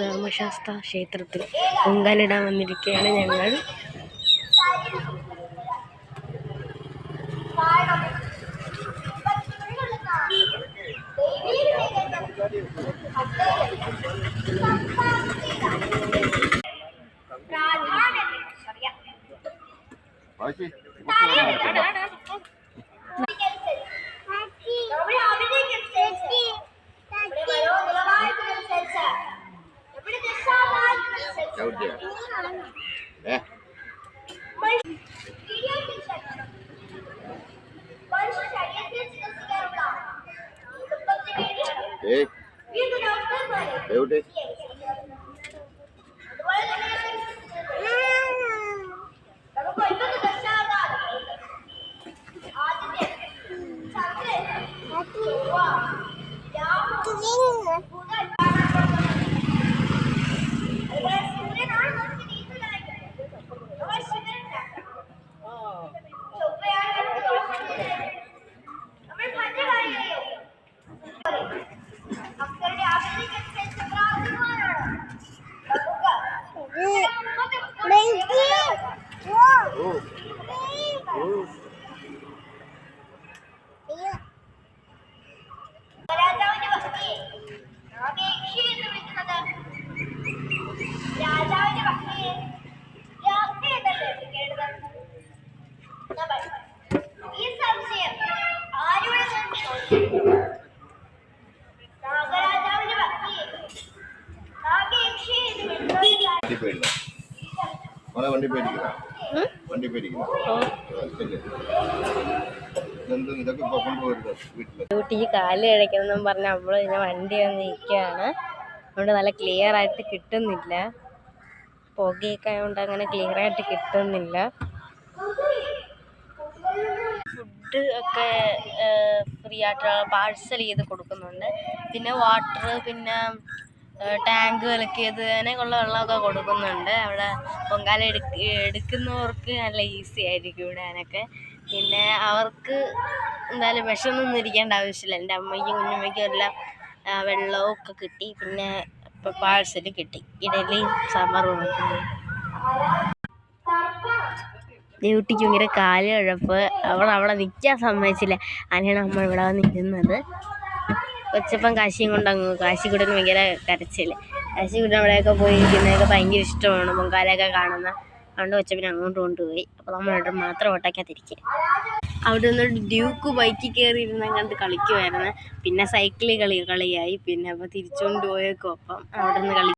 ധർമ്മശാസ്ത്ര ക്ഷേത്രത്തിൽ പൊങ്കാലിടാൻ വന്നിരിക്കുകയാണ് ഞങ്ങൾ. ഡ്യൂട്ടിക്ക് കാല് കഴിക്കണം പറഞ്ഞ നമ്മള് ഇതിനെ വണ്ടി വന്ന് നിൽക്കുകയാണ്. അതുകൊണ്ട് നല്ല ക്ലിയർ ആയിട്ട് കിട്ടുന്നില്ല, പുകയൊക്കെ ആയതുകൊണ്ട് അങ്ങനെ ക്ലിയർ ആയിട്ട് കിട്ടുന്നില്ല. ഫുഡ് ഒക്കെ ഫ്രീ ആയിട്ട് പാഴ്സൽ ചെയ്ത് കൊടുക്കുന്നുണ്ട്. പിന്നെ വാട്ടർ, പിന്നെ ടാങ്ക് വിലക്കിയത്, അങ്ങനെയുള്ള വെള്ളമൊക്കെ കൊടുക്കുന്നുണ്ട്. അവിടെ പൊങ്കാല എടുക്കുന്നവർക്ക് നല്ല ഈസി ആയിരിക്കും ഇടാനൊക്കെ. പിന്നെ അവർക്ക് എന്തായാലും വിഷമൊന്നും ഇരിക്കേണ്ട ആവശ്യമില്ല. എൻ്റെ അമ്മയ്ക്കും കുഞ്ഞമ്മയ്ക്കും എല്ലാം വെള്ളവും ഒക്കെ കിട്ടി. പിന്നെ പാഴ്സൽ കിട്ടി, ഇഡലിയും സാമ്പാറും കൊടുക്കുന്നു. ഡ്യൂട്ടിക്ക് ഭയങ്കര കാല് കുഴപ്പ്, അവിടെ നിൽക്കാൻ സമ്മതിച്ചില്ല. അങ്ങനെയാണ് നമ്മൾ ഇവിടെ വന്നിരുന്നത്. കൊച്ചപ്പം കാശിക്കുട്ടന് ഭയങ്കര കരച്ചില്ല. കാശിക്കുട്ടൻ അവിടെയൊക്കെ പോയിരിക്കുന്നതൊക്കെ ഭയങ്കര ഇഷ്ടമാണ്, പൊങ്കാലയൊക്കെ കാണുന്ന. അതുകൊണ്ട് കൊച്ചപ്പനെ അങ്ങോട്ട് കൊണ്ടുപോയി. അപ്പോൾ നമ്മളിവിടെ മാത്രം ഓട്ടയ്ക്കകത്തിരിക്കുക. അവിടെ നിന്ന് ഡ്യൂക്ക് ബൈക്കിൽ കയറി ഇരുന്ന് കണ്ട് കളിക്കുമായിരുന്നു. പിന്നെ സൈക്കിളിൽ കളിയായി. പിന്നെ അപ്പോൾ തിരിച്ചുകൊണ്ട് പോയേക്കും. അപ്പം അവിടെ നിന്ന്